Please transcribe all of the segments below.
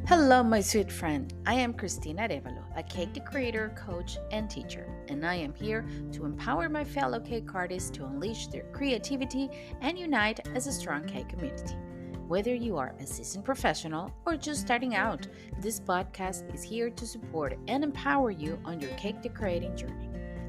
Hello, my sweet friend. I am Cristina Arevalo, a cake decorator, coach, and teacher, and I am here to empower my fellow cake artists to unleash their creativity and unite as a strong cake community. Whether you are a seasoned professional or just starting out, this podcast is here to support and empower you on your cake decorating journey.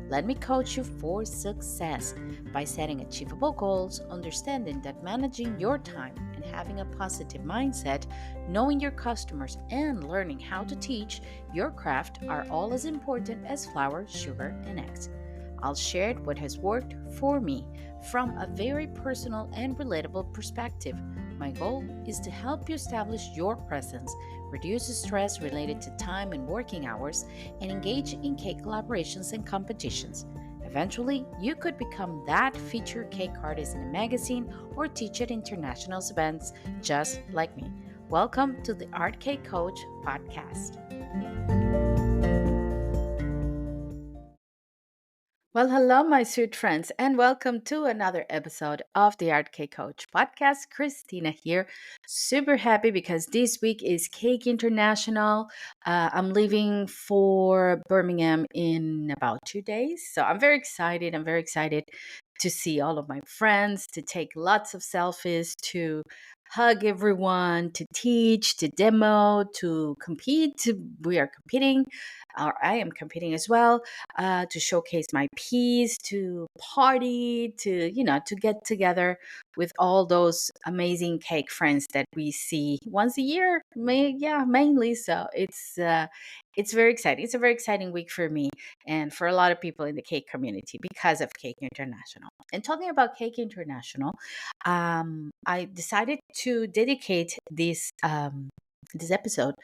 Let me coach you for success by setting achievable goals, understanding that managing your time and having a positive mindset, knowing your customers, and learning how to teach your craft are all as important as flour, sugar, and eggs. I'll share what has worked for me from a very personal and relatable perspective. My goal is to help you establish your presence, reduce stress related to time and working hours, and engage in cake collaborations and competitions. Eventually, you could become that featured cake artist in a magazine or teach at international events just like me. Welcome to the Art Cake Coach podcast. Well, hello, my sweet friends, and welcome to another episode of the Art Cake Coach podcast. Christina here. Super happy because this week is Cake International. I'm leaving for Birmingham in about 2 days. So I'm very excited. I'm very excited to see all of my friends, to take lots of selfies, to hug everyone, to teach, to demo, to compete. We are competing, or I am competing as well, to showcase my piece, to party, to get together with all those amazing cake friends that we see once a year. Mainly. So it's very exciting. It's a very exciting week for me and for a lot of people in the cake community because of Cake International. And talking about Cake International, I decided to dedicate this episode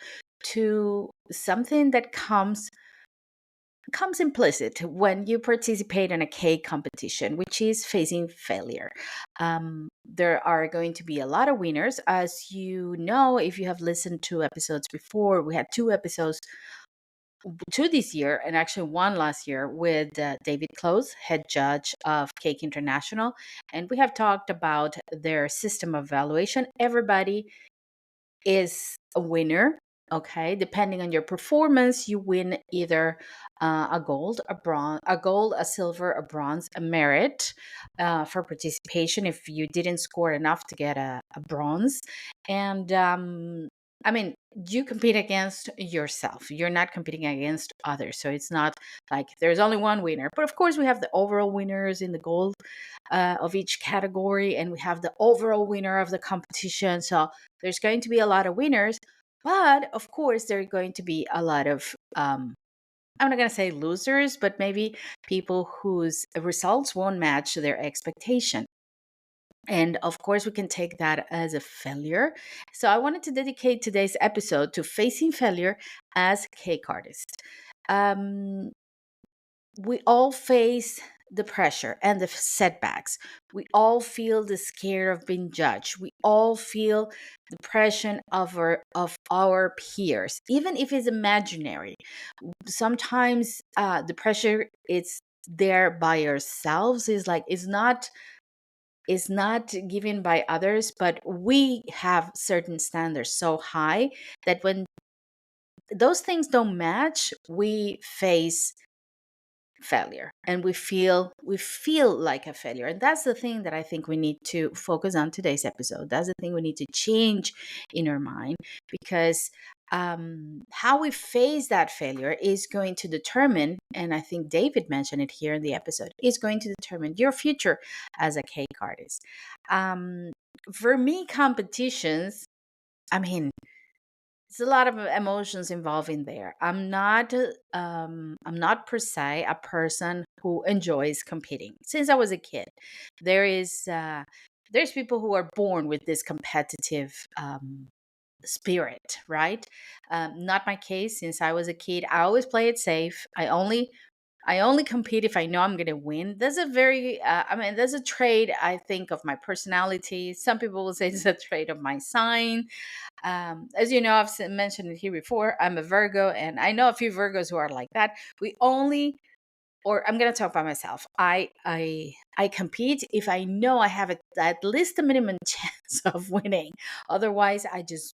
to something that comes implicit when you participate in a cake competition, which is facing failure. There are going to be a lot of winners. As you know, if you have listened to episodes before, we had two episodes, two this year and actually one last year with David Close, head judge of Cake International. And we have talked about their system of evaluation. Everybody is a winner. Okay, depending on your performance, you win either a gold, a bronze, a gold, a silver, a bronze, a merit for participation. If you didn't score enough to get a bronze, and I mean, you compete against yourself. You're not competing against others, so it's not like there's only one winner. But of course, we have the overall winners in the gold of each category, and we have the overall winner of the competition. So there's going to be a lot of winners, but of course, there are going to be a lot of, I'm not going to say losers, but maybe people whose results won't match their expectation. And of course, we can take that as a failure. So I wanted to dedicate today's episode to facing failure as cake artists. Um, we all face the pressure and the setbacks. We all feel the scare of being judged. We all feel the pressure of our peers, even if it's imaginary. Sometimes the pressure is there by ourselves. Is like it's not given by others, but we have certain standards so high that when those things don't match, we face failure and we feel like a failure. And that's the thing that I think we need to focus on today's episode. That's the thing we need to change in our mind, because how we face that failure is going to determine, and I think David mentioned it here in the episode, is going to determine your future as a cake artist. For me, competitions, I mean, it's a lot of emotions involved in there. I'm not per se a person who enjoys competing. Since I was a kid, there is there's people who are born with this competitive spirit, right? Not my case. Since I was a kid, I always play it safe. I only compete if I know I'm going to win. There's a very, there's a trait, I think, of my personality. Some people will say it's a trait of my sign. As you know, I've mentioned it here before. I'm a Virgo, and I know a few Virgos who are like that. We only, or I'm going to talk about myself. I compete if I know I have at least a minimum chance of winning. Otherwise, I just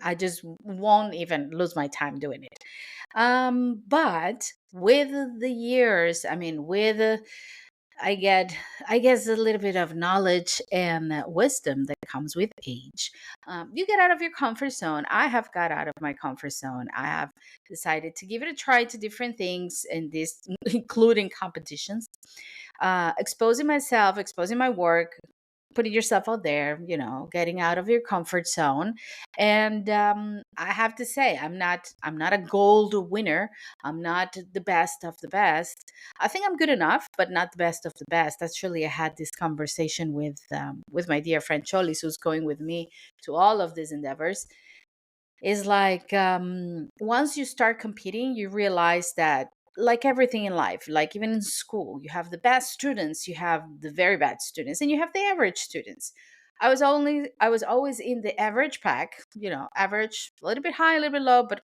I just won't even lose my time doing it. But with the years, I mean, with I get, I guess, a little bit of knowledge and wisdom that comes with age. You get out of your comfort zone. I have got out of my comfort zone. I have decided to give it a try to different things, and this, including competitions, exposing myself, exposing my work, putting yourself out there, getting out of your comfort zone. And I have to say, I'm not a gold winner. I'm not the best of the best. I think I'm good enough, but not the best of the best. Actually, I had this conversation with my dear friend Cholis, who's going with me to all of these endeavors. Is like, once you start competing, you realize that, like everything in life, like even in school, you have the best students, you have the very bad students, and you have the average students. I was always in the average pack, average, a little bit high, a little bit low, but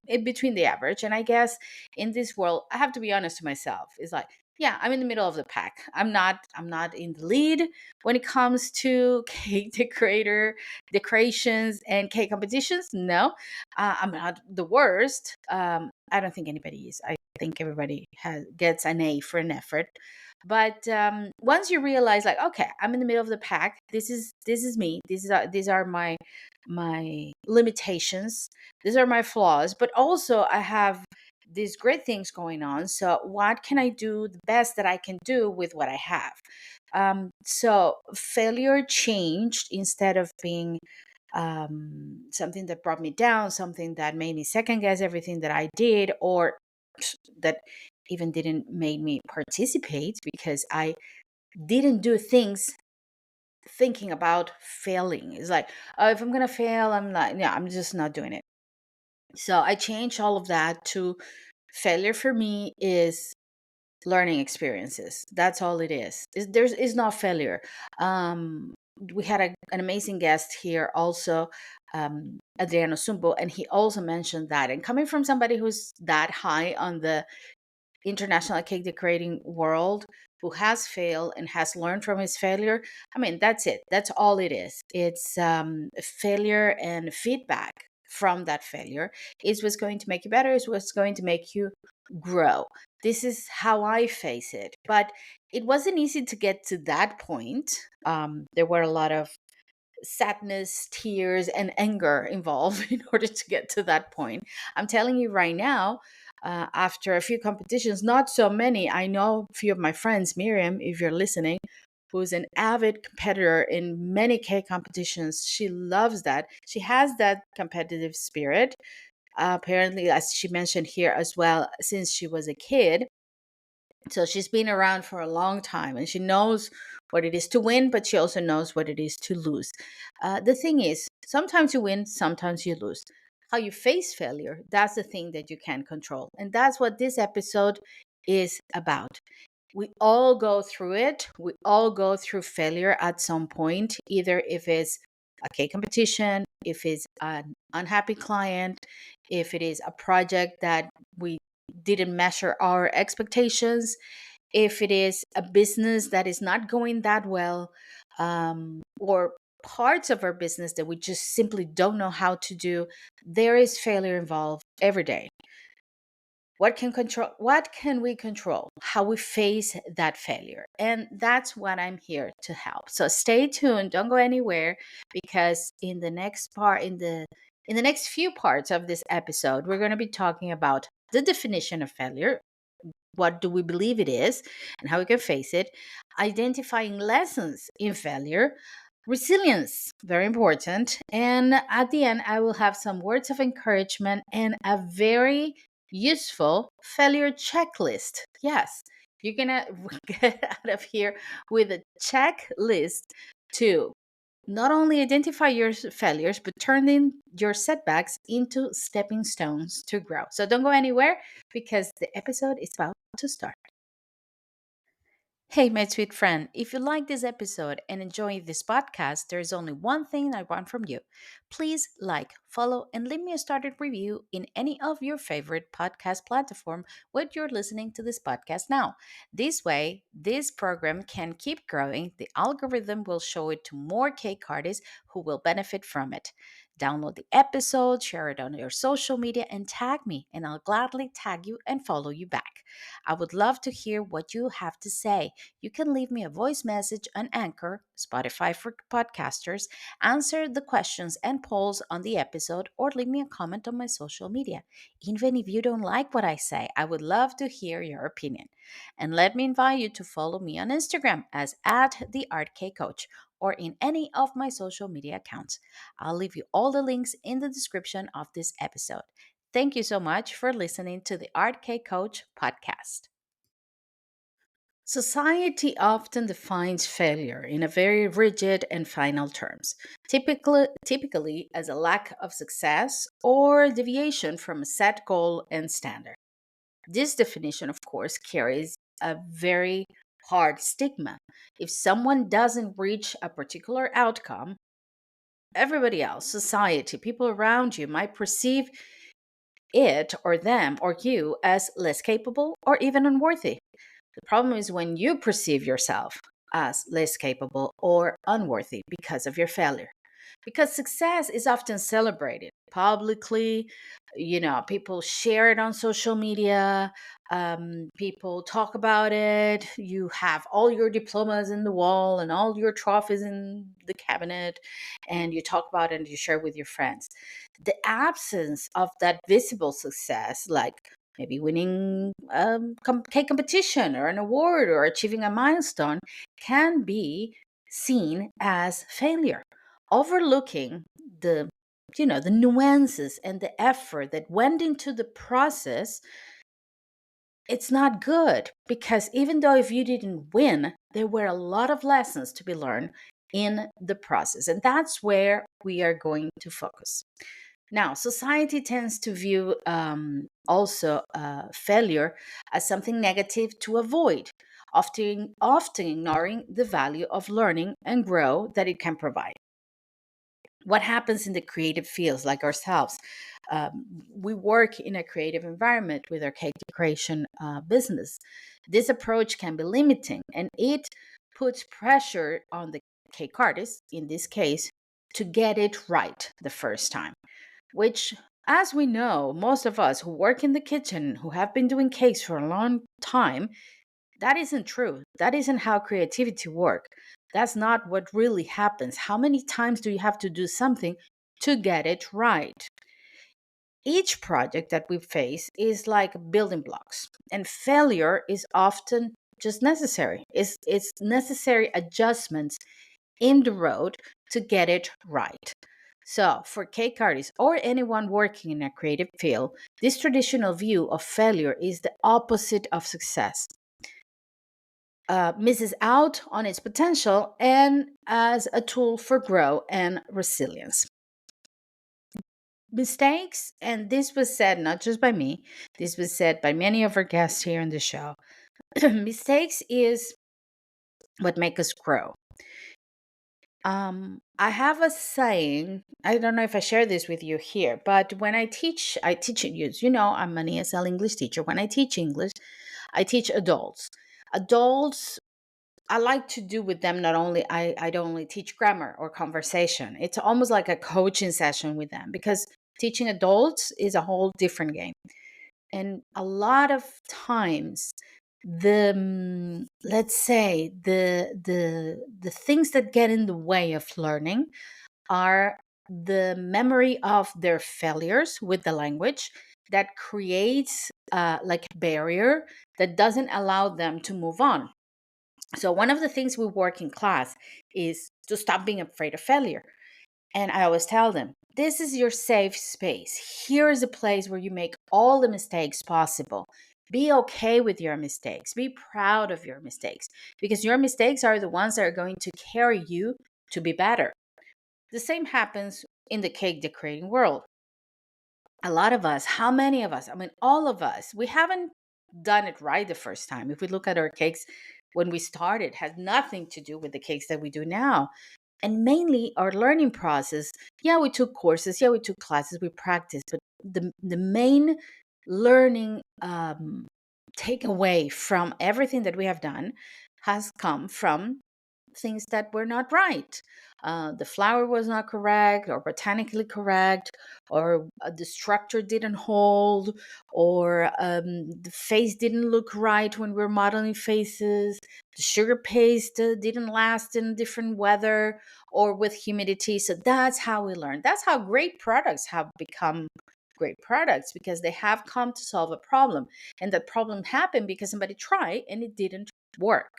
in between the average. And I guess in this world, I have to be honest to myself. It's like, yeah, I'm in the middle of the pack. I'm not in the lead when it comes to cake decorations and cake competitions. No, I'm not the worst. I don't think anybody is. I think everybody gets an A for an effort. But once you realize, like, okay, I'm in the middle of the pack. This is me. These are my limitations. These are my flaws. But also, I have these great things going on. So, what can I do the best that I can do with what I have? So, failure changed, instead of being something that brought me down, something that made me second guess everything that I did, or that even didn't make me participate, because I didn't do things thinking about failing. It's like, oh, if I'm gonna fail, I'm not. Yeah, I'm just not doing it. So I changed all of that to, failure for me is learning experiences. That's all it is. Is not failure. We had an amazing guest here also, Adriano Sumbo, and he also mentioned that. And coming from somebody who's that high on the international cake decorating world, who has failed and has learned from his failure, I mean, that's it. That's all it is. It's failure and feedback from that failure is what's going to make you better, is what's going to make you grow. This is how I face it. But it wasn't easy to get to that point. There were a lot of sadness, tears, and anger involved in order to get to that point. I'm telling you right now, after a few competitions, not so many, I know a few of my friends, Miriam, if you're listening, who's an avid competitor in many K competitions. She loves that. She has that competitive spirit. Apparently, as she mentioned here as well, since she was a kid. So she's been around for a long time, and she knows what it is to win, but she also knows what it is to lose. The thing is, sometimes you win, sometimes you lose. How you face failure, that's the thing that you can control. And that's what this episode is about. We all go through it. We all go through failure at some point, either if it's a cake competition, if it's an unhappy client, if it is a project that we didn't measure our expectations, if it is a business that is not going that well, or parts of our business that we just simply don't know how to do. There is failure involved every day. What can we control? How we face that failure. And that's what I'm here to help. So stay tuned, don't go anywhere, because in the next part, in the next few parts of this episode, we're going to be talking about the definition of failure. What do we believe it is and how we can face it? Identifying lessons in failure, resilience, very important. And at the end, I will have some words of encouragement and a very useful failure checklist. Yes, you're going to get out of here with a checklist to not only identify your failures, but turn in your setbacks into stepping stones to grow. So don't go anywhere, because the episode is about to start. Hey, my sweet friend, if you like this episode and enjoy this podcast, there is only one thing I want from you. Please like, follow, and leave me a started review in any of your favorite podcast platform where you're listening to this podcast now. This way, this program can keep growing. The algorithm will show it to more cake artists who will benefit from it. Download the episode, share it on your social media, and tag me, and I'll gladly tag you and follow you back. I would love to hear what you have to say. You can leave me a voice message on Anchor, Spotify for podcasters, answer the questions and polls on the episode, or leave me a comment on my social media. Even if you don't like what I say, I would love to hear your opinion. And let me invite you to follow me on Instagram as at the Art K Coach or in any of my social media accounts. I'll leave you all the links in the description of this episode. Thank you so much for listening to the Art K Coach podcast. Society often defines failure in a very rigid and final terms, typically as a lack of success or deviation from a set goal and standard. This definition, of course, carries a very hard stigma. If someone doesn't reach a particular outcome, everybody else, society, people around you might perceive it or them or you as less capable or even unworthy. The problem is when you perceive yourself as less capable or unworthy because of your failure. Because success is often celebrated publicly, people share it on social media, people talk about it. You have all your diplomas in the wall and all your trophies in the cabinet, and you talk about it and you share with your friends. The absence of that visible success, like maybe winning a cake competition or an award or achieving a milestone, can be seen as failure, overlooking the nuances and the effort that went into the process. It's not good, because even though if you didn't win, there were a lot of lessons to be learned in the process, and that's where we are going to focus. Now, society tends to view also failure as something negative to avoid, often ignoring the value of learning and grow that it can provide. What happens in the creative fields like ourselves? We work in a creative environment with our cake decoration business. This approach can be limiting, and it puts pressure on the cake artist, in this case, to get it right the first time, which, as we know, most of us who work in the kitchen, who have been doing cakes for a long time, that isn't true. That isn't how creativity works. That's not what really happens. How many times do you have to do something to get it right? Each project that we face is like building blocks, and failure is often just necessary. It's necessary adjustments in the road to get it right. So, for cake artists or anyone working in a creative field, this traditional view of failure is the opposite of success. Misses out on its potential and as a tool for growth and resilience. Mistakes, and this was said not just by me, this was said by many of our guests here on the show. Mistakes is what make us grow. I have a saying. I don't know if I share this with you here, but when I teach it. I'm an ESL English teacher. When I teach English, I teach adults. Adults, I like to do with them not only I don't only teach grammar or conversation. It's almost like a coaching session with them, because teaching adults is a whole different game. And a lot of times, the let's say the things that get in the way of learning are the memory of their failures with the language, that creates like a barrier that doesn't allow them to move on. So one of the things we work in class is to stop being afraid of failure. And I always tell them, this is your safe space. Here is a place where you make all the mistakes possible. Be okay with your mistakes. Be proud of your mistakes, because your mistakes are the ones that are going to carry you to be better. The same happens in the cake decorating world. A lot of us, how many of us? I mean, all of us, we haven't done it right the first time. If we look at our cakes when we started, had nothing to do with the cakes that we do now. And mainly our learning process, yeah, we took courses, yeah, we took classes, we practiced, but the main learning takeaway from everything that we have done has come from things that were not right. The flower was not correct or botanically correct, or the structure didn't hold, or the face didn't look right when we were modeling faces. The sugar paste didn't last in different weather or with humidity. So that's how we learn. That's how great products have become great products, because they have come to solve a problem. And that problem happened because somebody tried and it didn't work.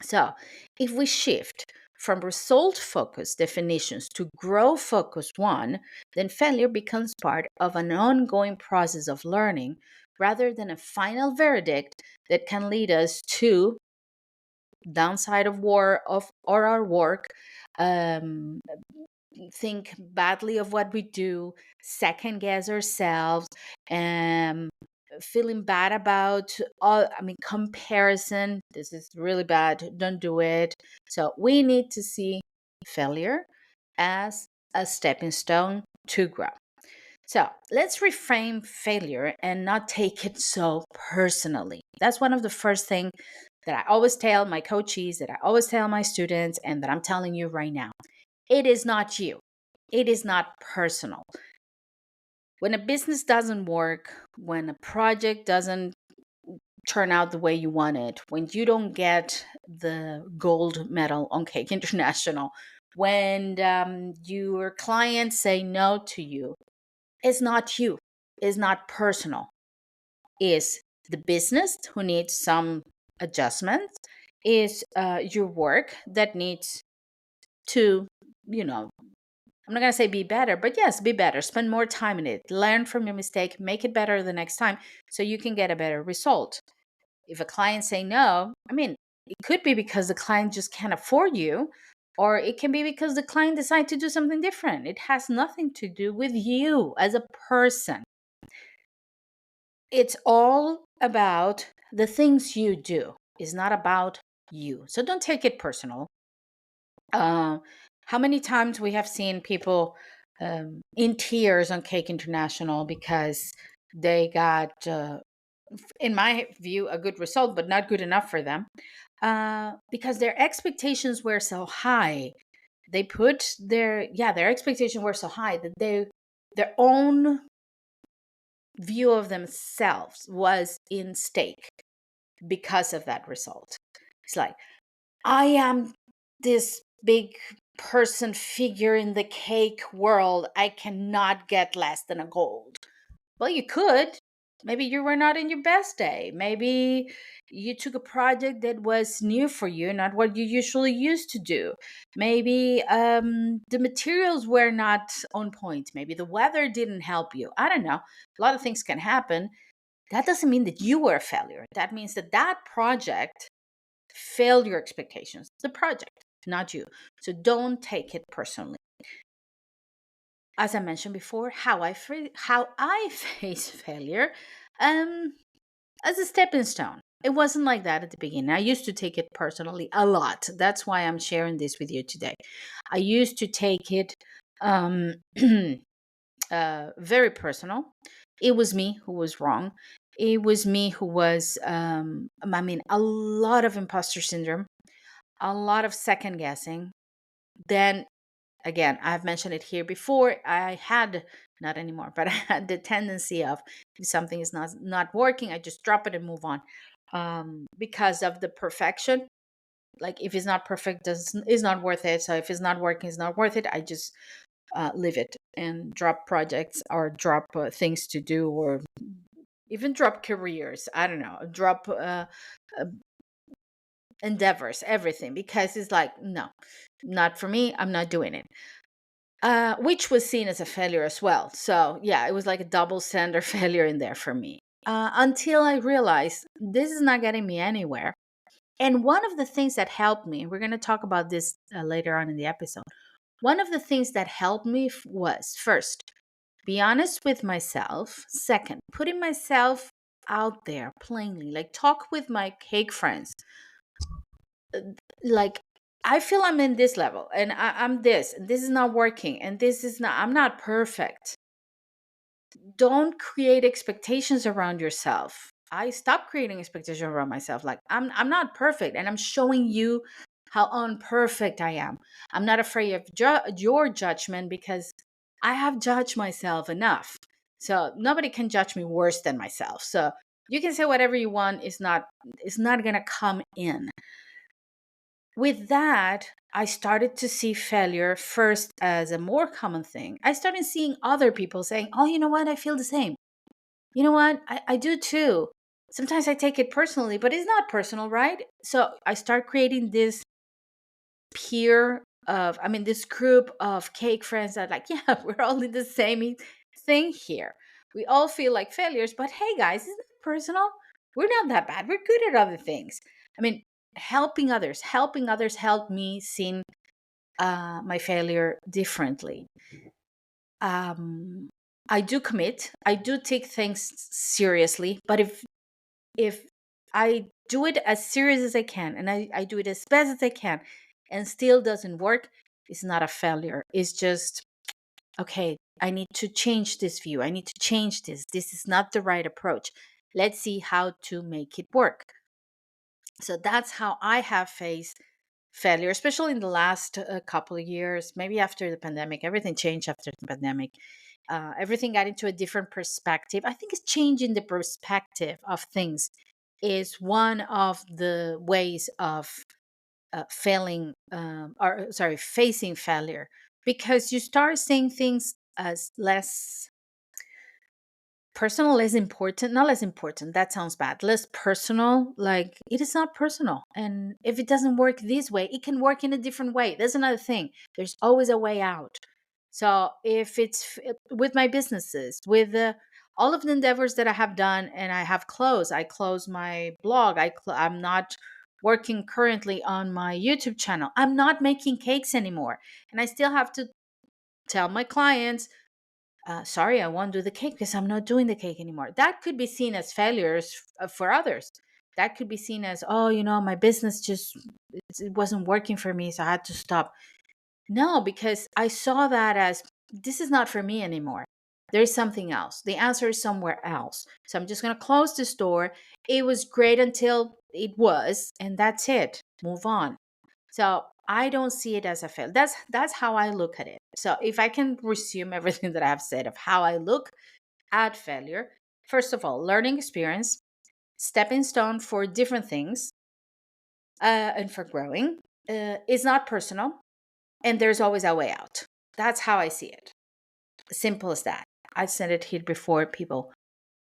So, if we shift from result focused definitions to grow focused one, then failure becomes part of an ongoing process of learning rather than a final verdict that can lead us to downside of war of or our work, um, think badly of what we do, second guess ourselves, and feeling bad about all, I mean, comparison. This is really bad. Don't do it. So we need to see failure as a stepping stone to grow. So let's reframe failure and not take it so personally. That's one of the first things that I always tell my coaches, that I always tell my students, and that I'm telling you right now. It is not you. It is not personal. When a business doesn't work, when a project doesn't turn out the way you want it, when you don't get the gold medal on Cake International, when your clients say no to you, it's not you. It's not personal. It's the business who needs some adjustments. Is your work that needs to, you know, I'm not going to say be better, but yes, be better. Spend more time in it. Learn from your mistake. Make it better the next time so you can get a better result. If a client say no, I mean, it could be because the client just can't afford you, or it can be because the client decided to do something different. It has nothing to do with you as a person. It's all about the things you do. It's not about you. So don't take it personal. Uh, how many times we have seen people in tears on Cake International because they got, in my view, a good result, but not good enough for them, because their expectations were so high. They put their expectations were so high that their own view of themselves was in stake because of that result. It's like, I am this big person figure in the cake world. I cannot get less than a gold. Well, you could. Maybe you were not in your best day. Maybe you took a project that was new for you, not what you usually used to do. Maybe the materials were not on point. Maybe the weather didn't help you. I don't know. A lot of things can happen. That doesn't mean that you were a failure. That means that that project failed your expectations. The project, not you. So don't take it personally. As I mentioned before, how I face failure um, as a stepping stone. It wasn't like that at the beginning. I used to take it personally a lot. That's why I'm sharing this with you today. I used to take it um, very personal. It was me who was wrong. It was me who was, I mean, a lot of imposter syndrome, a lot of second guessing. Then again, I've mentioned it here before. I had, not anymore, but I had the tendency of, if something is not working, I just drop it and move on, because of the perfection. Like, if it's not perfect, it's not worth it. So if it's not working, it's not worth it. I just leave it and drop projects, or drop things to do, or even drop careers. I don't know, drop uh, endeavors, everything, because it's like, no, not for me. I'm not doing it. Which was seen as a failure as well. So yeah, it was like a double standard failure in there for me. Until I realized this is not getting me anywhere. And one of the things that helped me, we're going to talk about this later on in the episode. One of the things that helped me was, first, be honest with myself. Second, putting myself out there plainly, like talk with my cake friends. Like, I feel I'm in this level and I'm this, and this is not working, and this is not, I'm not perfect. Don't create expectations around yourself. I stopped creating expectations around myself. Like I'm not perfect, and I'm showing you how unperfect I am. I'm not afraid of your judgment because I have judged myself enough. So nobody can judge me worse than myself. So you can say whatever you want. It's not gonna come in. With that, I started to see failure first as a more common thing. I started seeing other people saying, "Oh, you know what? I feel the same. You know what? I do too." Sometimes I take it personally, but it's not personal, right? So I start creating this this group of cake friends that, like, yeah, we're all in the same thing here. We all feel like failures, but hey, guys, isn't it personal? We're not that bad. We're good at other things. I mean, helping others helped me see my failure differently. Um, I do commit. I do take things seriously, but if I do it as serious as I can, and I do it as best as I can, and still doesn't work, it's not a failure. It's just, okay, I need to change this view. I need to change this. This is not the right approach. Let's see how to make it work. So that's how I have faced failure, especially in the last couple of years. Maybe after the pandemic, everything changed after the pandemic. Everything got into a different perspective. I think it's changing the perspective of things is one of the ways of facing failure, because you start seeing things as less personal, less important, not less important, that sounds bad, less personal. Like, it is not personal, and if it doesn't work this way, it can work in a different way. That's another thing. There's always a way out. So if it's with my businesses, with all of the endeavors that I have done, and I closed my blog. I'm not working currently on my YouTube channel. I'm not making cakes anymore, and I still have to tell my clients, sorry, I won't do the cake because I'm not doing the cake anymore. That could be seen as failures for others. That could be seen as, oh, my business just, it wasn't working for me, so I had to stop. No, because I saw that as, this is not for me anymore. There's something else. The answer is somewhere else. So I'm just going to close the store. It was great until it was, and that's it. Move on. So I don't see it as a fail. That's how I look at it. So if I can resume everything that I have said of how I look at failure, first of all, learning experience, stepping stone for different things, and for growing. It's not personal, and there's always a way out. That's how I see it. Simple as that. I said it here before. People,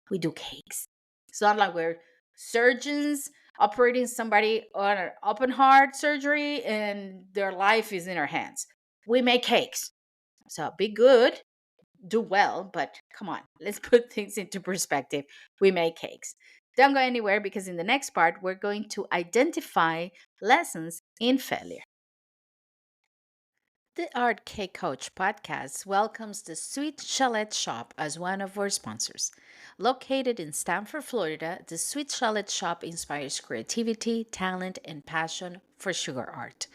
we do cakes. It's not like we're surgeons operating somebody on an open heart surgery and their life is in our hands. We make cakes. So be good, do well, but come on, let's put things into perspective. We make cakes. Don't go anywhere, because in the next part, we're going to identify lessons in failure. The Art Cake Coach podcast welcomes the Sweet Chalet Shop as one of our sponsors. Located in Stamford, Florida, the Sweet Chalet Shop inspires creativity, talent, and passion for sugar art.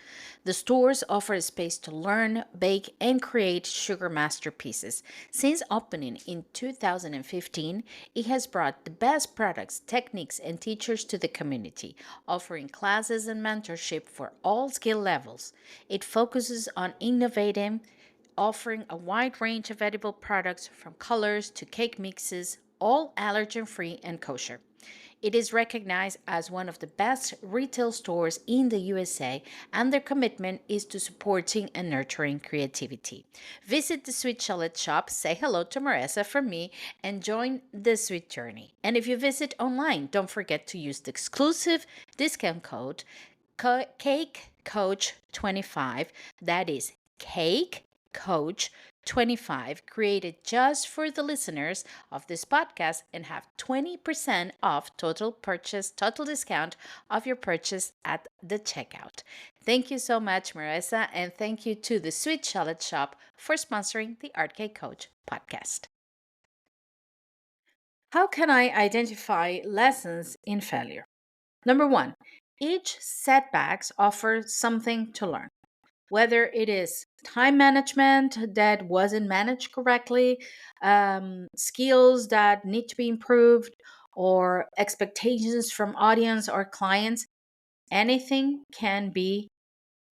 The stores offer a space to learn, bake, and create sugar masterpieces. Since opening in 2015, it has brought the best products, techniques, and teachers to the community, offering classes and mentorship for all skill levels. It focuses on innovating, offering a wide range of edible products from colors to cake mixes, all allergen free and kosher. It is recognized as one of the best retail stores in the USA, and their commitment is to supporting and nurturing creativity. Visit the Sweet Chalet Shop, say hello to Marissa from me, and join the sweet journey. And if you visit online, don't forget to use the exclusive discount code Cake Coach 25. That is Cake Coach 25, created just for the listeners of this podcast, and have 20% off total discount of your purchase at the checkout. Thank you so much, Marissa, and thank you to the Sweet Charlotte Shop for sponsoring the Art Cake Coach podcast. How can I identify lessons in failure? Number one, Each setbacks offers something to learn, whether it is time management that wasn't managed correctly, skills that need to be improved, or expectations from audience or clients. Anything can be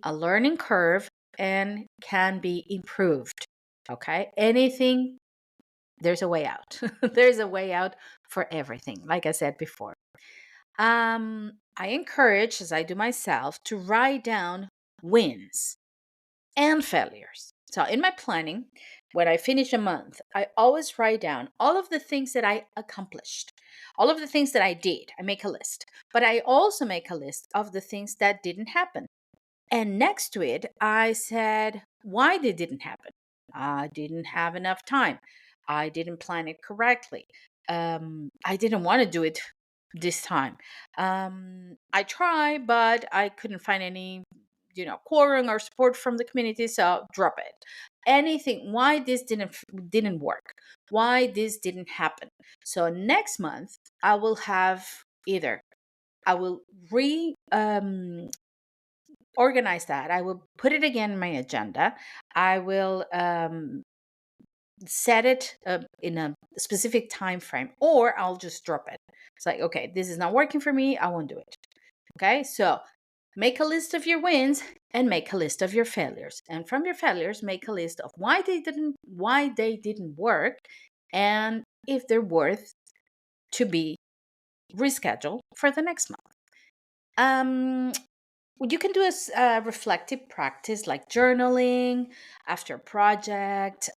a learning curve and can be improved. Okay, anything, there's a way out. There's a way out for everything, like I said before. I encourage, as I do myself, to write down wins and failures. So in my planning, when I finish a month, I always write down all of the things that I accomplished, all of the things that I did. I make a list, but I also make a list of the things that didn't happen. And next to it, I said why they didn't happen. I didn't have enough time. I didn't plan it correctly. I didn't want to do it this time. I tried, but I couldn't find any, quorum or support from the community, so drop it. Anything, why this didn't work, why this didn't happen. So next month, I will have either I will re organize that. I will put it again in my agenda. I will set it in a specific time frame, or I'll just drop it. It's like, okay, this is not working for me. I won't do it. Okay, so make a list of your wins and make a list of your failures. And from your failures, make a list of why they didn't work, and if they're worth to be rescheduled for the next month. Um, you can do a reflective practice like journaling after a project,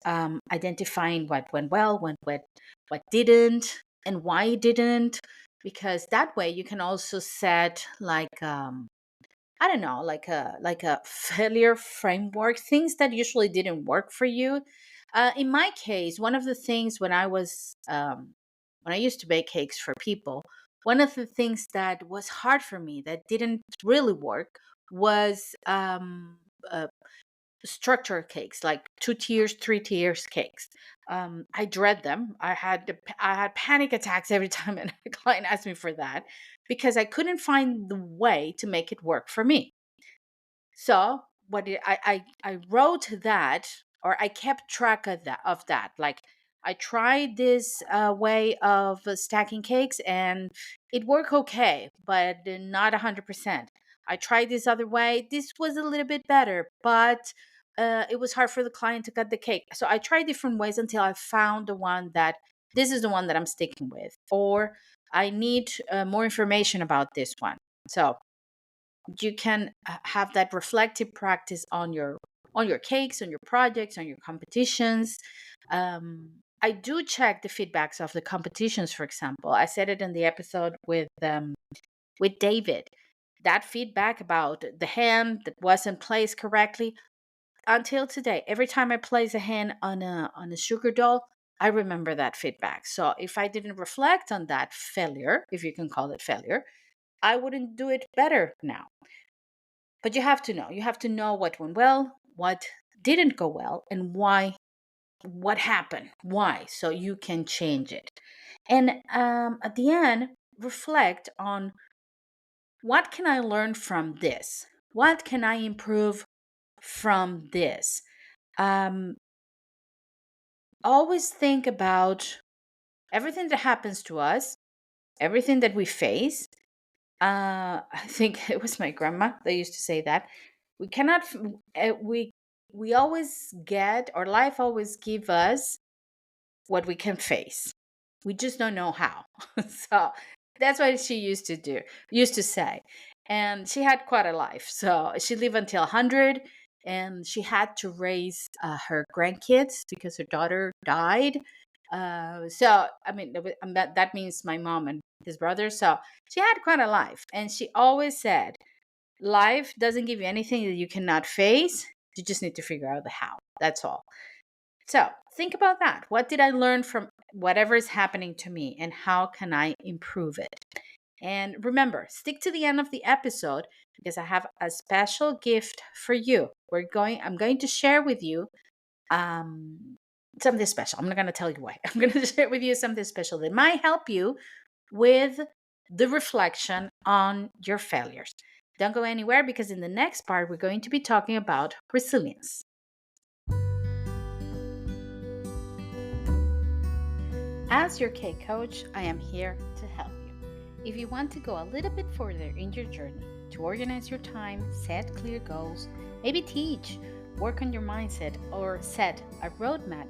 identifying what went well, what didn't, and why it didn't. Because that way you can also set like I don't know, like a failure framework, things that usually didn't work for you. In my case, one of the things when I used to bake cakes for people, one of the things that was hard for me that didn't really work was structure cakes, like 2 tiers, 3 tiers cakes. I dread them. I had panic attacks every time a client asked me for that because I couldn't find the way to make it work for me. So I wrote that, or I kept track of that. Like I tried this way of stacking cakes and it worked okay, but not 100%. I tried this other way. This was a little bit better, but it was hard for the client to cut the cake. So I tried different ways until I found the one that this is the one that I'm sticking with, or I need more information about this one. So you can have that reflective practice on your cakes, on your projects, on your competitions. I do check the feedbacks of the competitions. For example, I said it in the episode with David, that feedback about the hand that wasn't placed correctly. Until today, every time I place a hand on a sugar doll, I remember that feedback. So if I didn't reflect on that failure, if you can call it failure, I wouldn't do it better now. But you have to know what went well, what didn't go well, and why, what happened, why, so you can change it. And at the end, reflect on what can I learn from this? What can I improve from this? Um, Always think about everything that happens to us, everything that we face. I think it was my grandma that used to say that we cannot we always get, or life always give us what we can face. We just don't know how. So that's what she used to say. And she had quite a life. So she lived until 100, and she had to raise her grandkids because her daughter died. So, I mean, that means my mom and his brother. So she had quite a life. And she always said, life doesn't give you anything that you cannot face. You just need to figure out the how. That's all. So think about that. What did I learn from whatever is happening to me, and how can I improve it? And remember, stick to the end of the episode because I have a special gift for you. I'm going to share with you something special. I'm not going to tell you why. I'm going to share with you something special that might help you with the reflection on your failures. Don't go anywhere because in the next part, we're going to be talking about resilience. As your K coach, I am here to help you. If you want to go a little bit further in your journey to organize your time, set clear goals, maybe teach, work on your mindset, or set a roadmap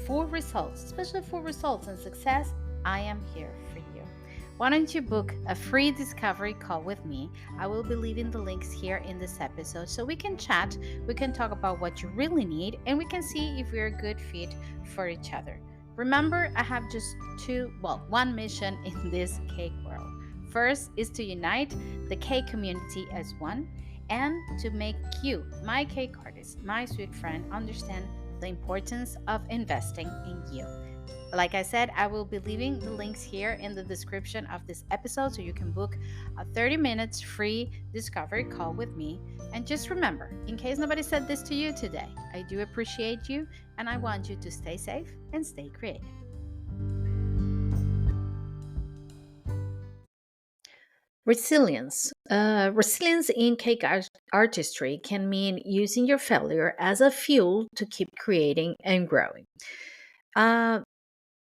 for results, especially for results and success, I am here for you. Why don't you book a free discovery call with me? I will be leaving the links here in this episode so we can chat, we can talk about what you really need, and we can see if we're a good fit for each other. Remember, I have just one mission in this cake world. First is to unite the cake community as one and to make you, my cake artist, my sweet friend, understand the importance of investing in you. Like I said, I will be leaving the links here in the description of this episode so you can book a 30 minutes free discovery call with me. And just remember, in case nobody said this to you today, I do appreciate you and I want you to stay safe and stay creative. Resilience. Resilience in cake artistry can mean using your failure as a fuel to keep creating and growing. Uh,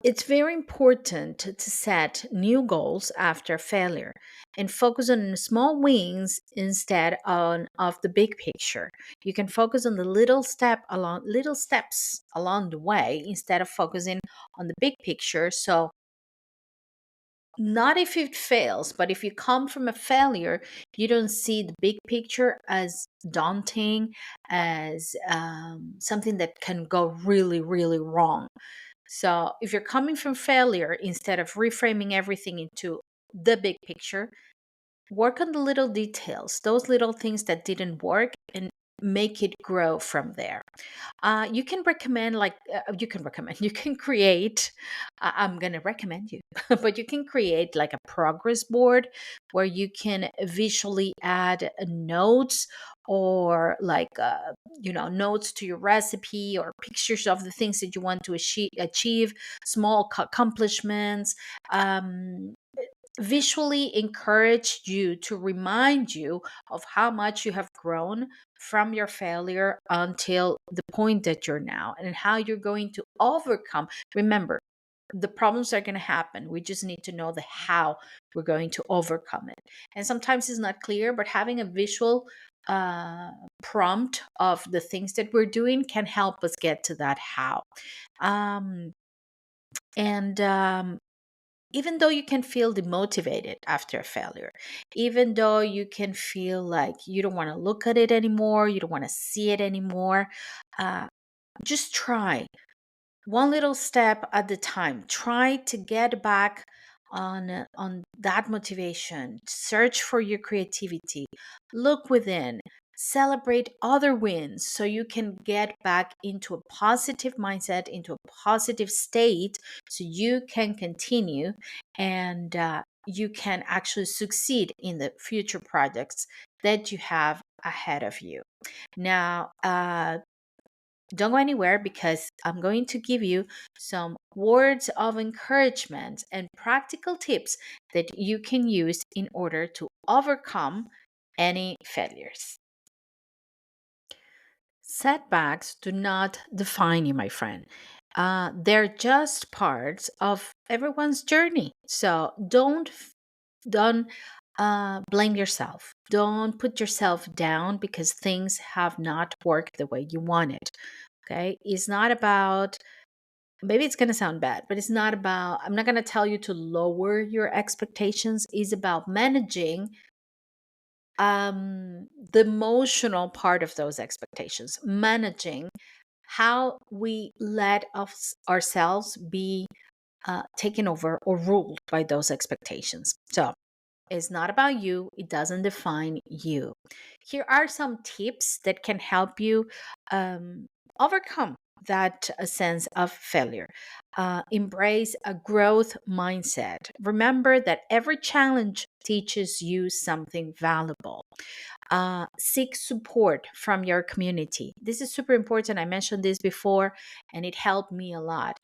It's very important to set new goals after failure and focus on small wins instead of the big picture. You can focus on the little steps along the way instead of focusing on the big picture. So not if it fails, but if you come from a failure, you don't see the big picture as daunting, as something that can go really, really wrong. So if you're coming from failure, instead of reframing everything into the big picture, work on the little details, those little things that didn't work, and make it grow from there. You can recommend, you can create, I'm going to recommend you, but you can create like a progress board where you can visually add notes or notes to your recipe or pictures of the things that you want to achieve, small accomplishments. Visually encourage you to remind you of how much you have grown from your failure until the point that you're now and how you're going to overcome. Remember, the problems are going to happen. We just need to know the how we're going to overcome it. And sometimes it's not clear, but having a visual prompt of the things that we're doing can help us get to that how. Um, and Even though you can feel demotivated after a failure, even though you can feel like you don't want to look at it anymore, you don't want to see it anymore, uh, just try one little step at the time. Try to get back on that motivation. Search for your creativity. Look within. Celebrate other wins so you can get back into a positive mindset, into a positive state, so you can continue and you can actually succeed in the future projects that you have ahead of you. Now, don't go anywhere because I'm going to give you some words of encouragement and practical tips that you can use in order to overcome any failures. Setbacks do not define you, my friend. They're just parts of everyone's journey. So don't blame yourself. Don't put yourself down because things have not worked the way you wanted. Okay. It's not about, maybe it's going to sound bad, but it's not about, I'm not going to tell you to lower your expectations. It's about managing the emotional part of those expectations, managing how we let ourselves be taken over or ruled by those expectations. So it's not about you, it doesn't define you. Here are some tips that can help you overcome that sense of failure. Embrace a growth mindset. Remember that every challenge teaches you something valuable. Seek support from your community. This is super important. I mentioned this before, and it helped me a lot.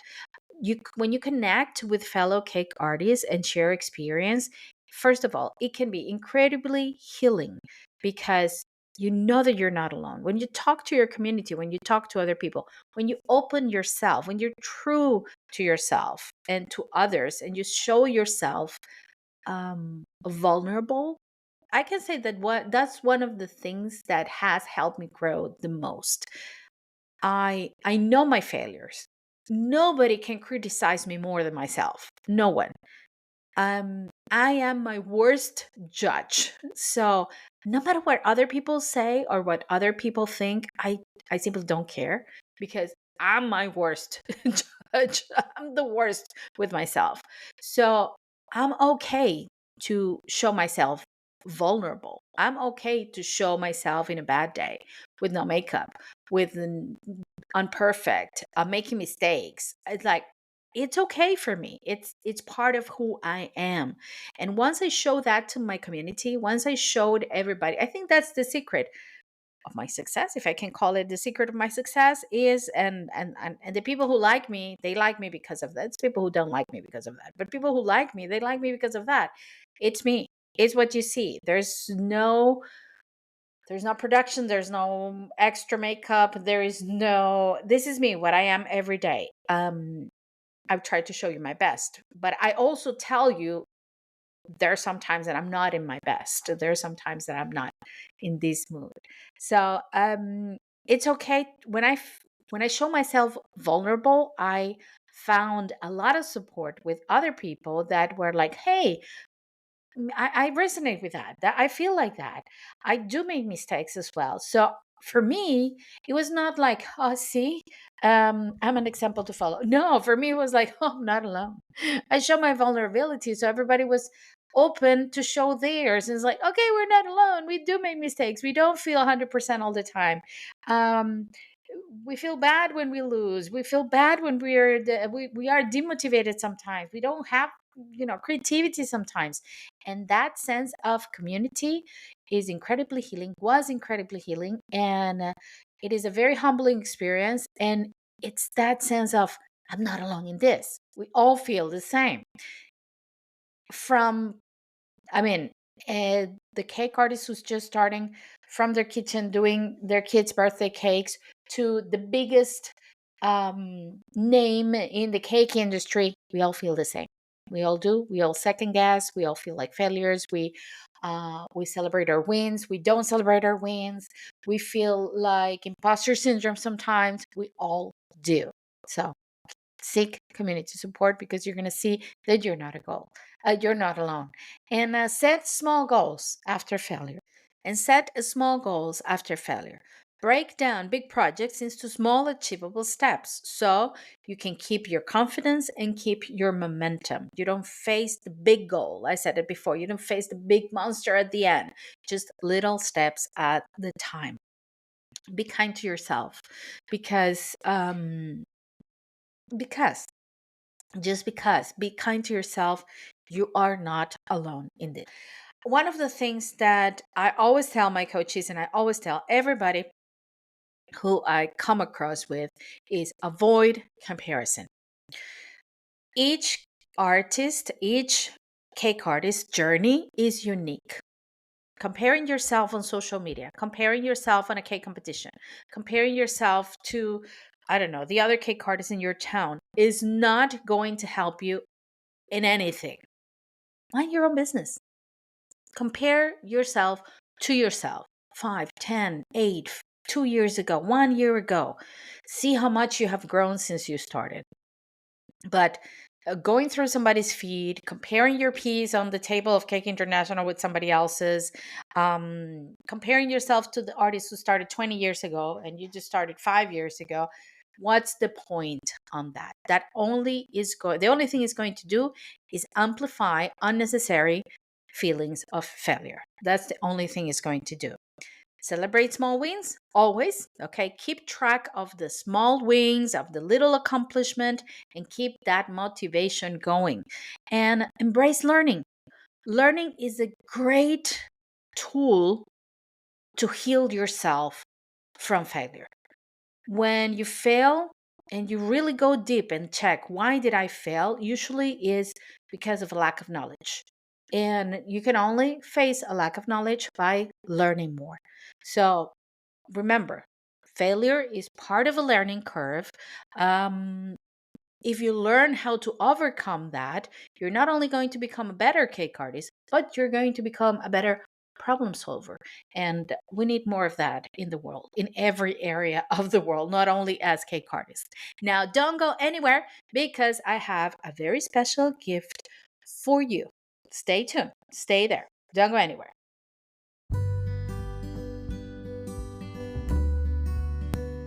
When you connect with fellow cake artists and share experience, first of all, it can be incredibly healing because you know that you're not alone. When you talk to your community, when you talk to other people, when you open yourself, when you're true to yourself and to others, and you show yourself vulnerable, I can say that that's one of the things that has helped me grow the most. I know my failures. Nobody can criticize me more than myself. No one. I am my worst judge. So no matter what other people say or what other people think, I simply don't care because I'm my worst judge. I'm the worst with myself. So I'm okay to show myself vulnerable. I'm okay to show myself in a bad day with no makeup, with unperfect, making mistakes. It's like it's okay for me. It's part of who I am. And once I show that to my community, once I showed everybody, I think that's the secret of my success, if I can call it the secret of my success, is and the people who like me, they like me because of that. It's people who don't like me because of that. But people who like me, they like me because of that. It's me. It's what you see. There's no production, there's no extra makeup, there is no, this is me, what I am every day. I've tried to show you my best, but I also tell you there are some times that I'm not in my best. There are some times that I'm not in this mood. So it's okay when I show myself vulnerable. I found a lot of support with other people that were like, "Hey, I resonate with that. That I feel like that. I do make mistakes as well." So for me, it was not like, "Oh, see, I'm an example to follow." No, for me, it was like, "Oh, I'm not alone." I show my vulnerability, so everybody was open to show theirs. And it's like, okay, we're not alone. We do make mistakes. We don't feel 100% all the time. Um, we feel bad when we lose. We feel bad when we are demotivated sometimes. We don't have creativity sometimes, and that sense of community is incredibly healing, was incredibly healing, and it is a very humbling experience. And it's that sense of I'm not alone in this. We all feel the same. From I mean, the cake artist who's just starting from their kitchen doing their kids' birthday cakes to the biggest name in the cake industry, we all feel the same. We all do. We all second guess. We all feel like failures. We celebrate our wins. We don't celebrate our wins. We feel like imposter syndrome sometimes. We all do. So seek community support because you're going to see that you're not a goal. You're not alone. And set small goals after failure. And set small goals after failure. Break down big projects into small achievable steps so you can keep your confidence and keep your momentum. You don't face the big goal. I said it before. You don't face the big monster at the end. Just little steps at the time. Be kind to yourself because just because be kind to yourself. You are not alone in this. One of the things that I always tell my coaches and I always tell everybody who I come across with is avoid comparison. Each each cake artist journey is unique. Comparing yourself on social media, comparing yourself on a cake competition, comparing yourself to, I don't know, the other cake artists in your town is not going to help you in anything. Mind your own business. Compare yourself to yourself 5, 10, 8, 2 years ago, 1 year ago. See how much you have grown since you started. But going through somebody's feed, comparing your piece on the table of Cake International with somebody else's, comparing yourself to the artist who started 20 years ago and you just started 5 years ago, what's the point on that? The only thing it's going to do is amplify unnecessary feelings of failure. That's the only thing it's going to do. Celebrate small wins always. Okay. Keep track of the small wins, of the little accomplishment, and keep that motivation going. And embrace learning. Learning is a great tool to heal yourself from failure. When you fail and you really go deep and check why did I fail, usually is because of a lack of knowledge. And you can only face a lack of knowledge by learning more. So remember, failure is part of a learning curve. Um, if you learn how to overcome that, you're not only going to become a better cake artist, but you're going to become a better problem solver. And we need more of that in the world, in every area of the world, not only as cake artists. Now, don't go anywhere because I have a very special gift for you. Stay tuned, stay there, don't go anywhere.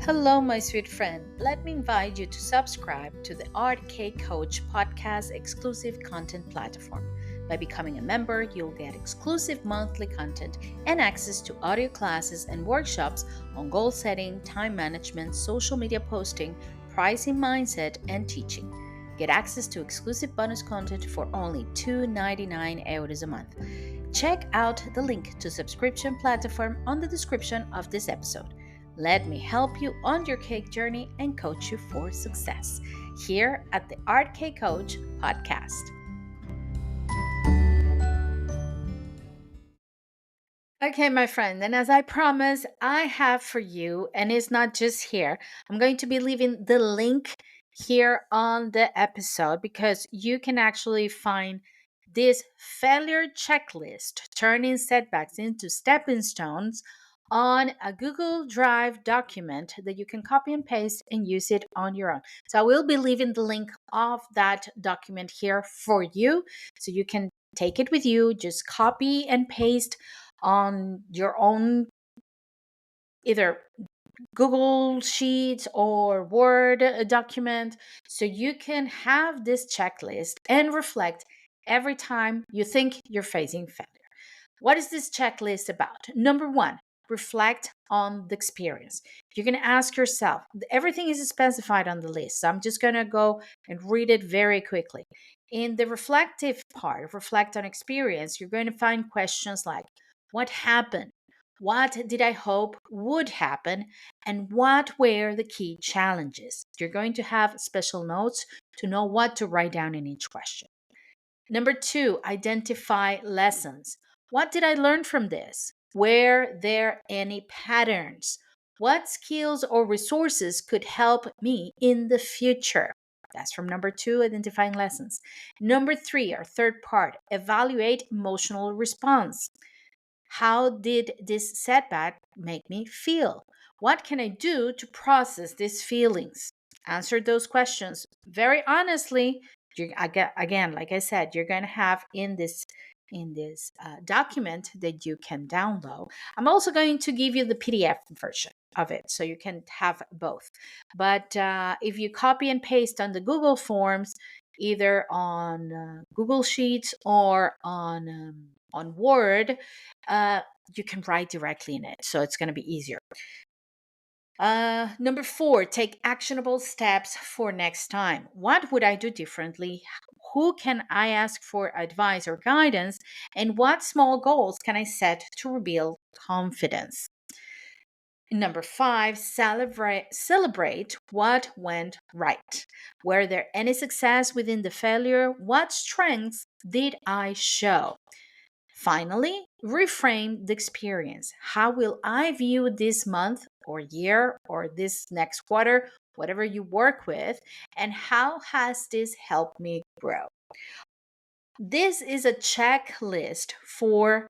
Hello, my sweet friend. Let me invite you to subscribe to the Art Cake Coach podcast exclusive content platform. By becoming a member, you'll get exclusive monthly content and access to audio classes and workshops on goal setting, time management, social media posting, pricing mindset, and teaching. Get access to exclusive bonus content for only €2.99 a month. Check out the link to subscription platform on the description of this episode. Let me help you on your cake journey and coach you for success here at the Art Cake Coach podcast. Okay, my friend, and as I promised, I have for you, and it's not just here, I'm going to be leaving the link here on the episode because you can actually find this failure checklist, turning setbacks into stepping stones, on a Google Drive document that you can copy and paste and use it on your own. So I will be leaving the link of that document here for you so you can take it with you, just copy and paste on your own, either Google Sheets or Word document, so you can have this checklist and reflect every time you think you're facing failure. What is this checklist about? Number one, reflect on the experience. You're going to ask yourself, everything is specified on the list. So I'm just going to go and read it very quickly. In the reflective part, reflect on experience, you're going to find questions like, what happened? What did I hope would happen? And what were the key challenges? You're going to have special notes to know what to write down in each question. Number two, identify lessons. What did I learn from this? Were there any patterns? What skills or resources could help me in the future? That's from number two, identifying lessons. Number three, our third part, evaluate emotional response. How did this setback make me feel? What can I do to process these feelings? Answer those questions very honestly. Again, like I said, you're going to have in this document that you can download. I'm also going to give you the PDF version of it so you can have both. But if you copy and paste on the Google Forms, either on Google Sheets or on Word, uh, you can write directly in it. So it's going to be easier. Number four, take actionable steps for next time. What would I do differently? Who can I ask for advice or guidance? And what small goals can I set to rebuild confidence? Number five, celebrate what went right. Were there any success within the failure? What strengths did I show? Finally, reframe the experience. How will I view this month or year or this next quarter, whatever you work with, and how has this helped me grow? This is a checklist for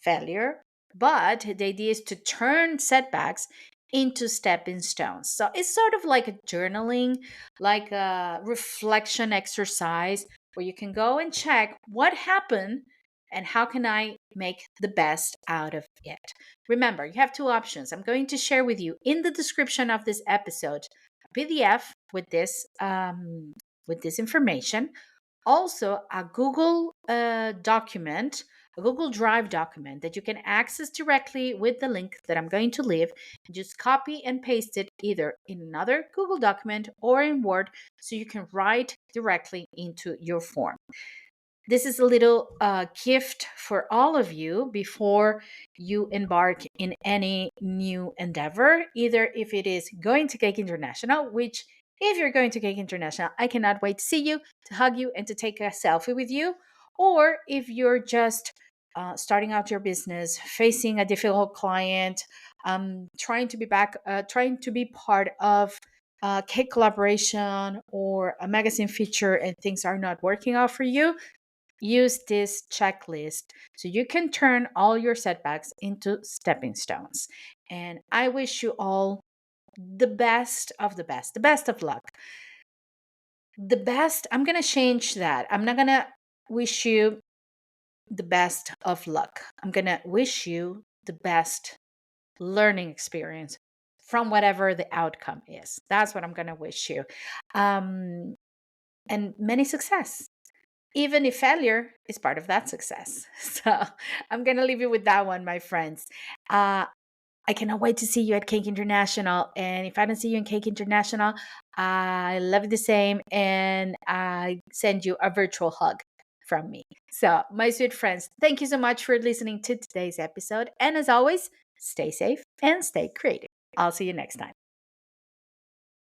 failure, but the idea is to turn setbacks into stepping stones. So it's sort of like a journaling, like a reflection exercise where you can go and check what happened and how can I make the best out of it. Remember, you have two options. I'm going to share with you in the description of this episode a PDF with this information, also a Google document, a Google Drive document that you can access directly with the link that I'm going to leave. Just copy and paste it either in another Google document or in Word so you can write directly into your form. This is a little gift for all of you before you embark in any new endeavor, either if it is going to Cake International, which if you're going to Cake International, I cannot wait to see you, to hug you, and to take a selfie with you. Or if you're just starting out your business, facing a difficult client, trying to be part of a cake collaboration or a magazine feature, and things are not working out for you, use this checklist so you can turn all your setbacks into stepping stones. And I wish you all the best of the best, the best of luck. The best, I'm going to change that. I'm not going to wish you the best of luck. I'm going to wish you the best learning experience from whatever the outcome is. That's what I'm going to wish you. Um, and many success, even if failure is part of that success. So I'm going to leave you with that one, my friends. I cannot wait to see you at Cake International. And if I don't see you in Cake International, I love you the same. And I send you a virtual hug from me. So, my sweet friends, thank you so much for listening to today's episode. And as always, stay safe and stay creative. I'll see you next time.